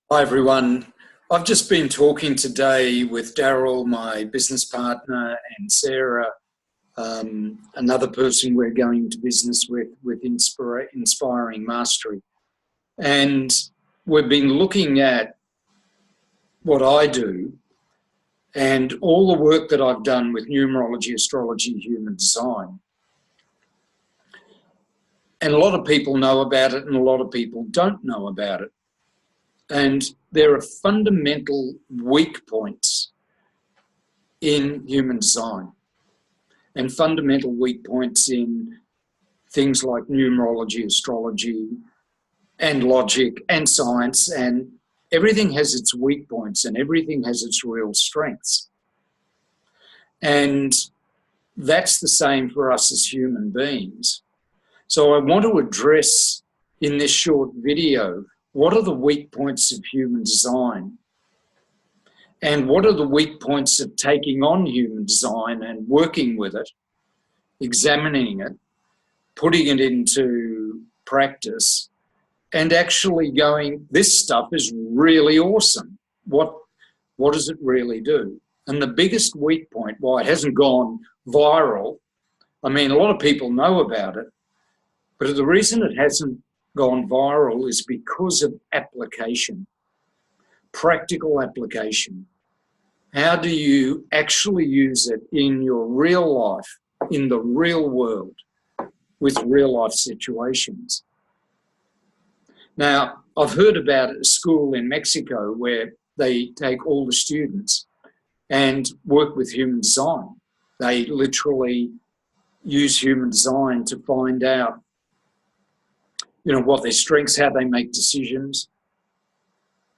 Hi everyone. I've just been talking today with Daryl, my business partner, and Sarah, another person we're going to business with Inspiring Mastery. And we've been looking at what I do and all the work that I've done with numerology, astrology, human design. And a lot of people know about it and a lot of people don't know about it. And there are fundamental weak points in human design and fundamental weak points in things like numerology, astrology, and logic and science, and everything has its weak points and everything has its real strengths. And that's the same for us as human beings. So I want to address in this short video, what are the weak points of human design? And what are the weak points of taking on human design and working with it, examining it, putting it into practice, and actually going, this stuff is really awesome. What does it really do? And the biggest weak point, why it hasn't gone viral, I mean, a lot of people know about it, but the reason it hasn't gone viral is because of application, practical application. How do you actually use it in your real life, in the real world, with real life situations? Now, I've heard about a school in Mexico where they take all the students and work with human design. They literally use human design to find out, what their strengths, how they make decisions,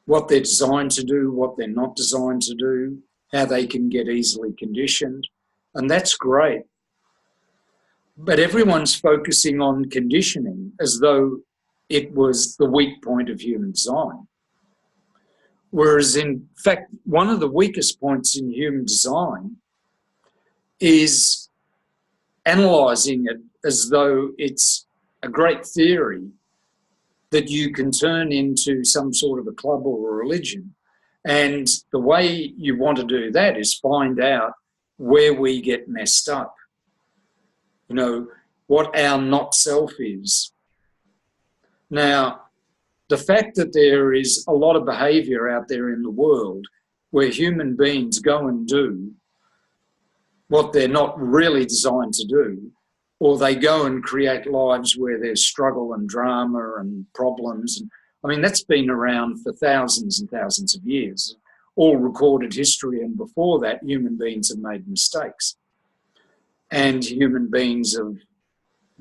what they're designed to do, what they're not designed to do, how they can get easily conditioned. And that's great. But everyone's focusing on conditioning as though it was the weak point of human design. Whereas in fact, one of the weakest points in human design is analysing it as though it's a great theory that you can turn into some sort of a club or a religion. And the way you want to do that is find out where we get messed up, what our not self is. Now, the fact that there is a lot of behaviour out there in the world where human beings go and do what they're not really designed to do, or they go and create lives where there's struggle and drama and problems. And I mean, that's been around for thousands and thousands of years, all recorded history. And before that, human beings have made mistakes. And human beings have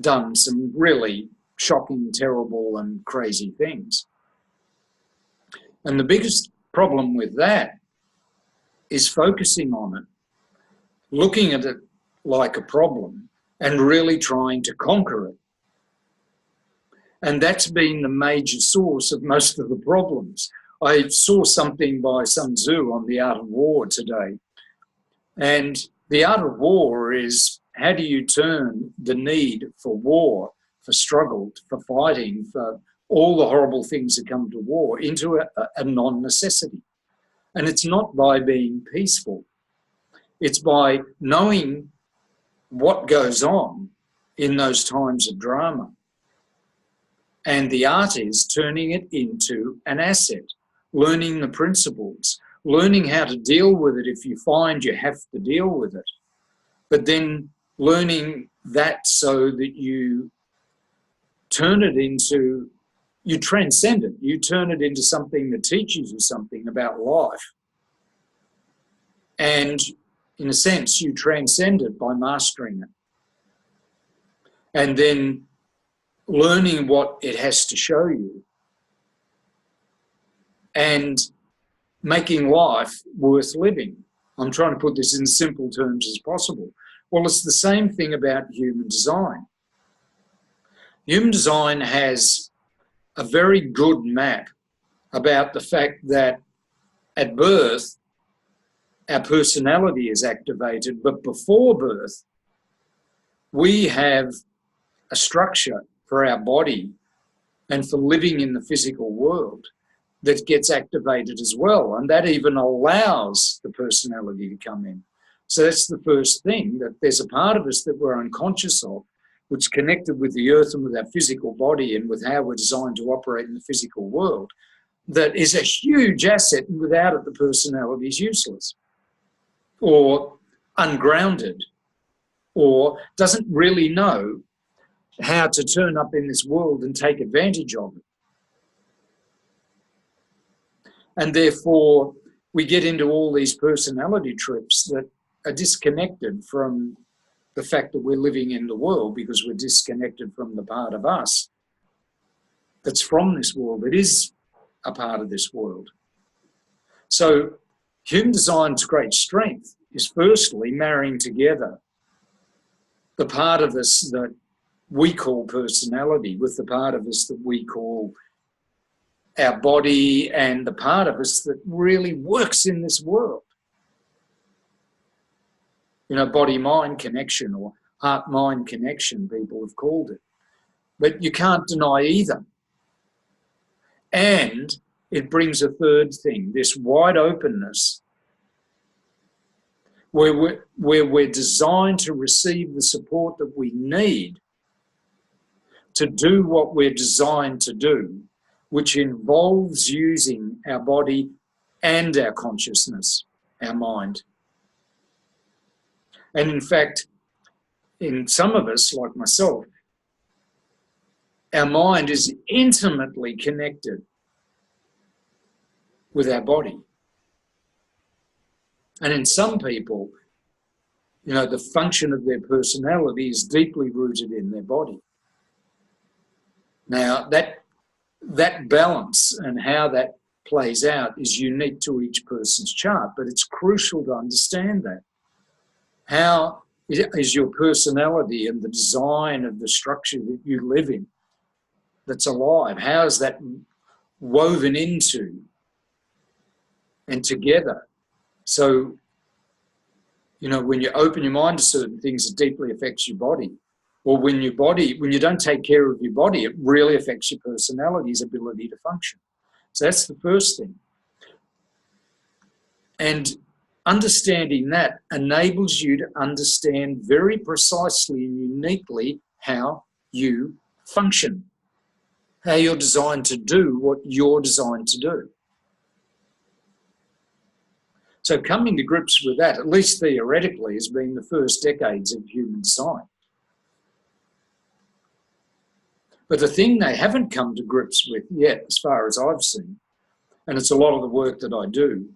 done some really shocking, terrible, and crazy things. And the biggest problem with that is focusing on it, looking at it like a problem, and really trying to conquer it. And that's been the major source of most of the problems. I saw something by Sun Tzu on The Art of War today. And the art of war is, how do you turn the need for war, for struggle, for fighting, for all the horrible things that come to war into a non-necessity? And it's not by being peaceful. It's by knowing what goes on in those times of drama. And the art is turning it into an asset, learning the principles, learning how to deal with it if you find you have to deal with it, but then learning that so that you turn it into, you transcend it, you turn it into something that teaches you something about life. And in a sense, you transcend it by mastering it. And then learning what it has to show you and making life worth living. I'm trying to put this in simple terms as possible. Well, it's the same thing about human design. Human design has a very good map about the fact that at birth, our personality is activated, but before birth, we have a structure for our body and for living in the physical world that gets activated as well, and that even allows the personality to come in. So that's the first thing, that there's a part of us that we're unconscious of, which is connected with the earth and with our physical body and with how we're designed to operate in the physical world, that is a huge asset, and without it the personality is useless or ungrounded or doesn't really know how to turn up in this world and take advantage of it. And therefore, we get into all these personality trips that are disconnected from the fact that we're living in the world, because we're disconnected from the part of us that's from this world, that is a part of this world. So human design's great strength is firstly marrying together the part of us that we call personality with the part of us that we call our body and the part of us that really works in this world. You know, body-mind connection or heart-mind connection, people have called it. But you can't deny either. And it brings a third thing, this wide openness where we're designed to receive the support that we need to do what we're designed to do, which involves using our body and our consciousness, our mind. And in fact, in some of us, like myself, our mind is intimately connected with our body. And in some people, you know, the function of their personality is deeply rooted in their body. Now, that balance and how that plays out is unique to each person's chart, but it's crucial to understand that. How is your personality and the design of the structure that you live in that's alive, how is that woven into and together? So, you know, when you open your mind to certain things, it deeply affects your body. Or when you don't take care of your body, it really affects your personality's ability to function. So that's the first thing. And understanding that enables you to understand very precisely and uniquely how you function, how you're designed to do what you're designed to do. So coming to grips with that, at least theoretically, has been the first decades of human design. But the thing they haven't come to grips with yet, as far as I've seen, and it's a lot of the work that I do,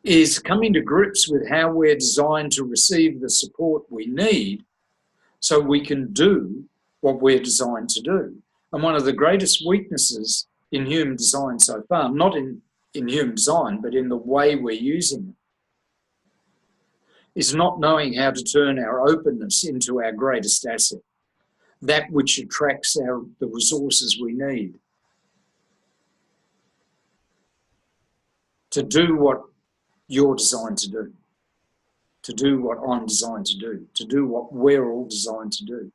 is coming to grips with how we're designed to receive the support we need so we can do what we're designed to do. And one of the greatest weaknesses in human design so far, not in human design, but in the way we're using it, is not knowing how to turn our openness into our greatest asset, that which attracts the resources we need to do what you're designed to do what I'm designed to do what we're all designed to do.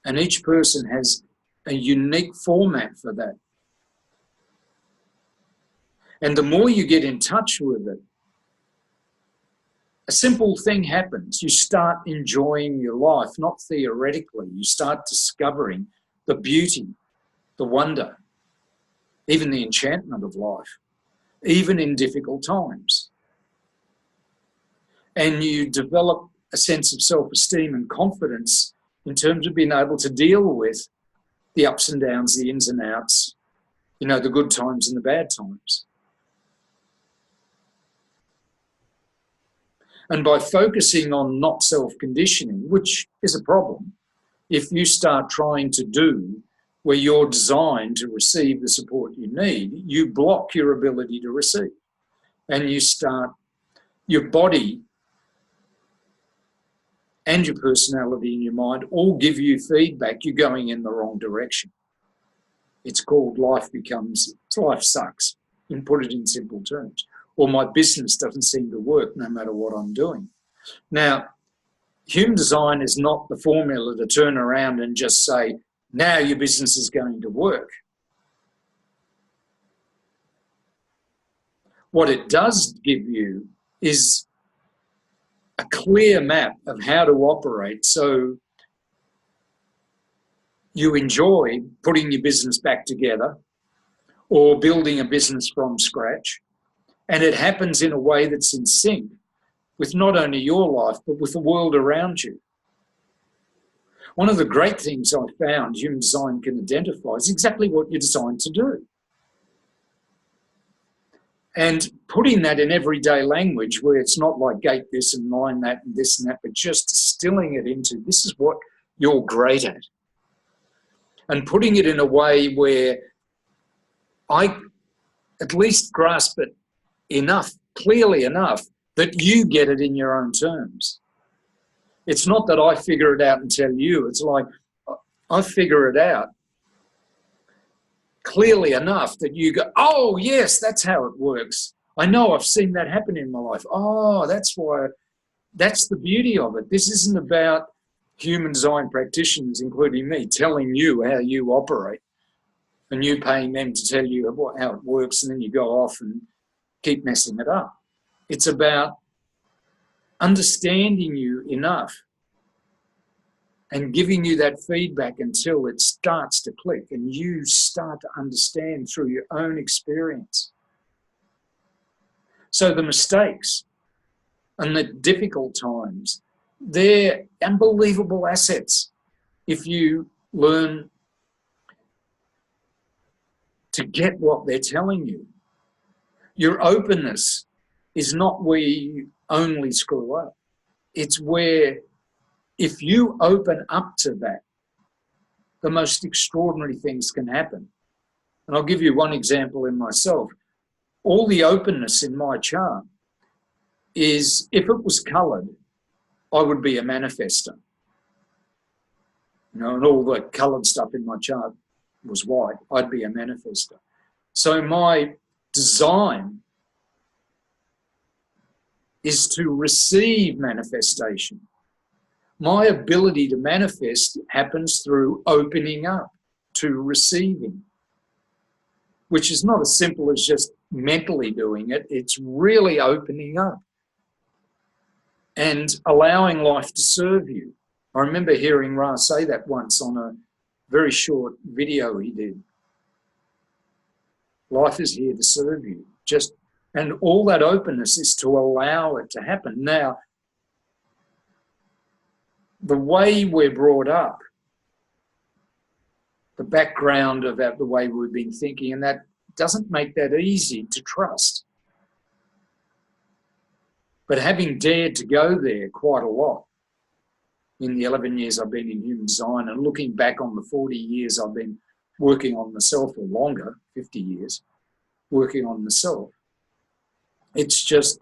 And each person has a unique format for that. And the more you get in touch with it, a simple thing happens. You start enjoying your life, not theoretically. You start discovering the beauty, the wonder, even the enchantment of life, even in difficult times. And you develop a sense of self-esteem and confidence in terms of being able to deal with the ups and downs, the ins and outs, you know, the good times and the bad times. And by focusing on not self-conditioning, which is a problem, if you start trying to do where you're designed to receive the support you need, you block your ability to receive. And your body and your personality and your mind all give you feedback you're going in the wrong direction. It's called life sucks, and put it in simple terms. Or my business doesn't seem to work no matter what I'm doing. Now, human design is not the formula to turn around and just say, now your business is going to work. What it does give you is a clear map of how to operate, so you enjoy putting your business back together or building a business from scratch. And it happens in a way that's in sync with not only your life, but with the world around you. One of the great things I found human design can identify is exactly what you're designed to do. And putting that in everyday language, where it's not like gate this and line that and this and that, but just distilling it into this is what you're great at. And putting it in a way where I at least grasp it enough, clearly enough, that you get it in your own terms. It's not that I figure it out and tell you. It's like I figure it out clearly enough that you go, oh, yes, that's how it works. I know, I've seen that happen in my life. Oh, that's why, that's the beauty of it. This isn't about human design practitioners, including me, telling you how you operate and you paying them to tell you how it works, and then you go off and keep messing it up. It's about understanding you enough and giving you that feedback until it starts to click and you start to understand through your own experience. So the mistakes and the difficult times, they're unbelievable assets if you learn to get what they're telling you. Your openness is not where you only screw up. It's where, if you open up to that, the most extraordinary things can happen. And I'll give you one example in myself. All the openness in my chart is, if it was coloured, I would be a manifester. You know, and all the coloured stuff in my chart was white, I'd be a manifester. So my design is to receive manifestation. My ability to manifest happens through opening up to receiving, which is not as simple as just mentally doing it. It's really opening up and allowing life to serve you. I remember hearing Ra say that once on a very short video he did. Life is here to serve you. And all that openness is to allow it to happen. Now, the way we're brought up, the background of that, the way we've been thinking, and that doesn't make that easy to trust. But having dared to go there quite a lot in the 11 years I've been in human design, and looking back on the 40 years I've been working on myself, or longer, 50 years, working on myself, it's just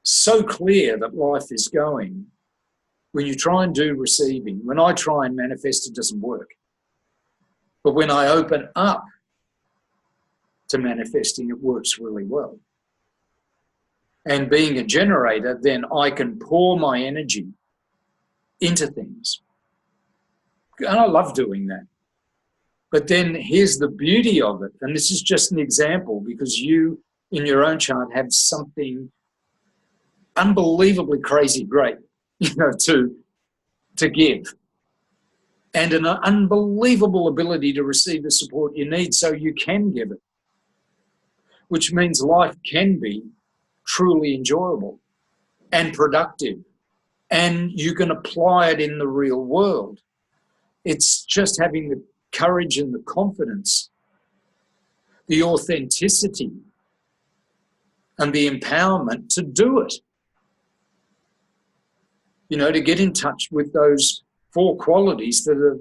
so clear that life is going. When you try and do receiving, when I try and manifest, it doesn't work. But when I open up to manifesting, it works really well. And being a generator, then I can pour my energy into things. And I love doing that. But then here's the beauty of it. And this is just an example, because you, in your own chart, have something unbelievably crazy great, to give. And an unbelievable ability to receive the support you need so you can give it. Which means life can be truly enjoyable and productive, and you can apply it in the real world. It's just having the courage and the confidence, the authenticity and the empowerment to do it. To get in touch with those 4 qualities that are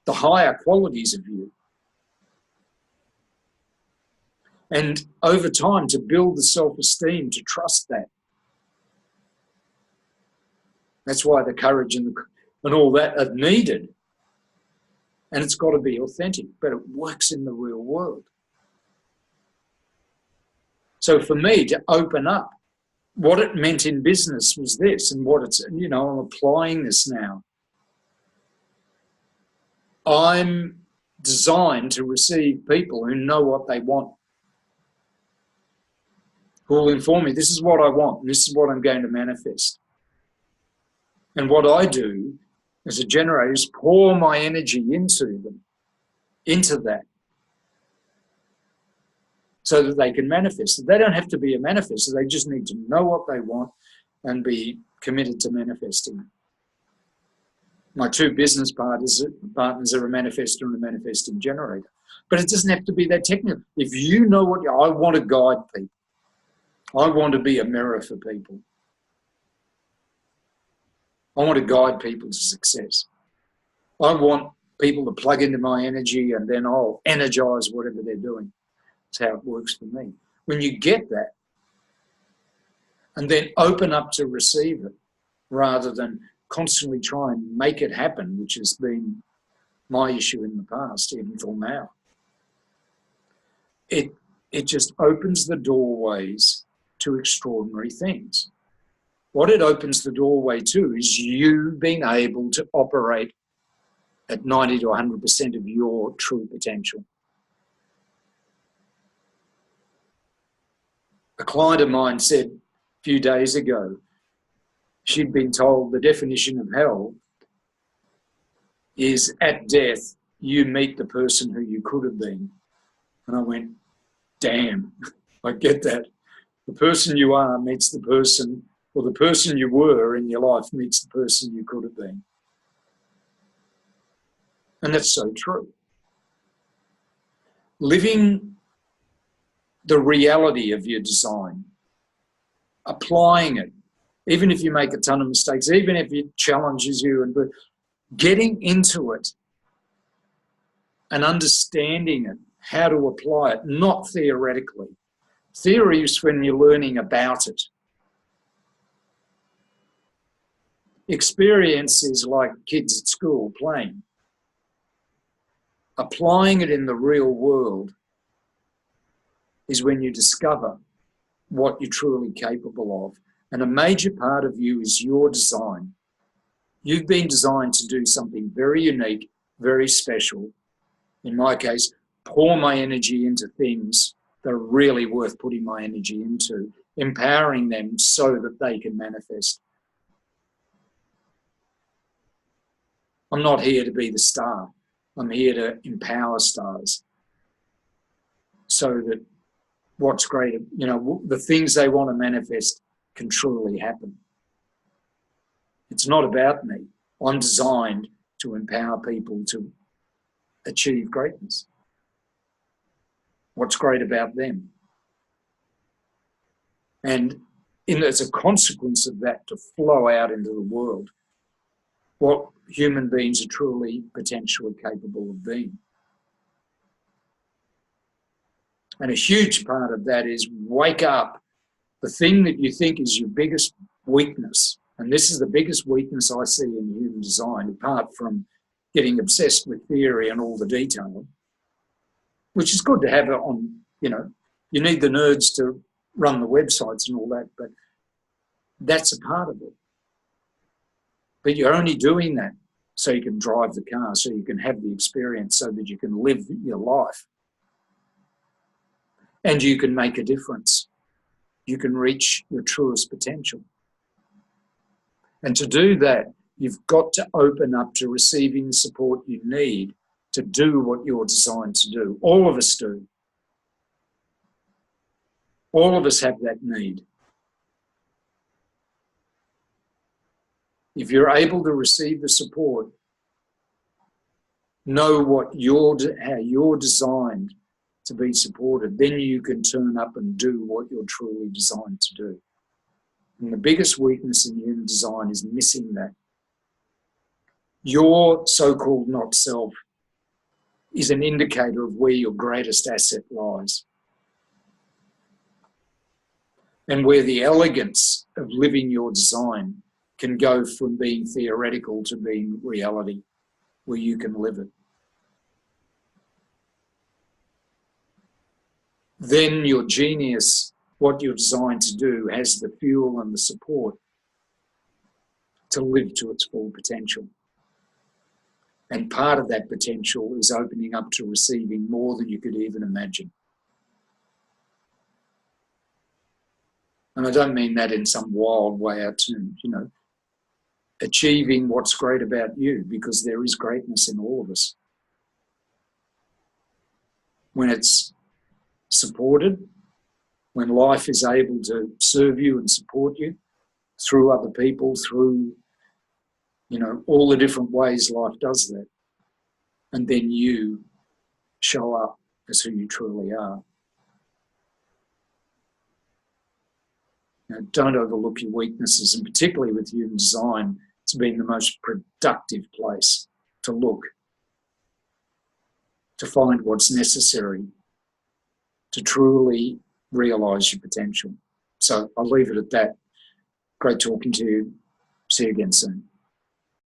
the higher qualities of you. And over time, to build the self-esteem, to trust that. That's why the courage and all that are needed. And it's got to be authentic, but it works in the real world. So for me to open up, what it meant in business was this, and what it's, I'm applying this now. I'm designed to receive people who know what they want. who will inform me, this is what I want, and this is what I'm going to manifest. And what I do as a generator is pour my energy into them, into that, so that they can manifest it. They don't have to be a manifester. They just need to know what they want and be committed to manifesting it. My two business partners are a manifestor and a manifesting generator. But it doesn't have to be that technical. If you know what I want to guide people. I want to be a mirror for people. I want to guide people to success. I want people to plug into my energy and then I'll energize whatever they're doing. That's how it works for me. When you get that and then open up to receive it rather than constantly try and make it happen, which has been my issue in the past, even till now, it just opens the doorways to extraordinary things. What it opens the doorway to is you being able to operate at 90 to 100% of your true potential. A client of mine said a few days ago, she'd been told the definition of hell is at death, you meet the person who you could have been. And I went, damn, I get that. The person you are meets the person, or the person you were in your life meets the person you could have been. And that's so true. Living the reality of your design, applying it, even if you make a ton of mistakes, even if it challenges you, and getting into it and understanding it, how to apply it, not theoretically. Theory is when you're learning about it. Experience is like kids at school playing. Applying it in the real world is when you discover what you're truly capable of. And a major part of you is your design. You've been designed to do something very unique, very special. In my case, pour my energy into things that are really worth putting my energy into, empowering them so that they can manifest. I'm not here to be the star. I'm here to empower stars so that what's great, you know, the things they want to manifest can truly happen. It's not about me. I'm designed to empower people to achieve greatness. What's great about them? And as a consequence of that, to flow out into the world what human beings are truly potentially capable of being. And a huge part of that is wake up. The thing that you think is your biggest weakness, and this is the biggest weakness I see in human design, apart from getting obsessed with theory and all the detail, which is good to have it on, you know, you need the nerds to run the websites and all that, but that's a part of it. But you're only doing that so you can drive the car, so you can have the experience, so that you can live your life. And you can make a difference. You can reach your truest potential. And to do that, you've got to open up to receiving the support you need to do what you're designed to do. All of us do. All of us have that need. If you're able to receive the support, know how you're designed to be supported, then you can turn up and do what you're truly designed to do. And the biggest weakness in human design is missing that. Your so-called not self is an indicator of where your greatest asset lies. And where the elegance of living your design can go from being theoretical to being reality, where you can live it. Then your genius, what you're designed to do, has the fuel and the support to live to its full potential. And part of that potential is opening up to receiving more than you could even imagine. And I don't mean that in some wild way out terms, you know, achieving what's great about you, because there is greatness in all of us. When it's supported, when life is able to serve you and support you through other people, through, you know, all the different ways life does that. And then you show up as who you truly are. You know, don't overlook your weaknesses, and particularly with human design, it's been the most productive place to look, to find what's necessary to truly realise your potential. So I'll leave it at that. Great talking to you. See you again soon.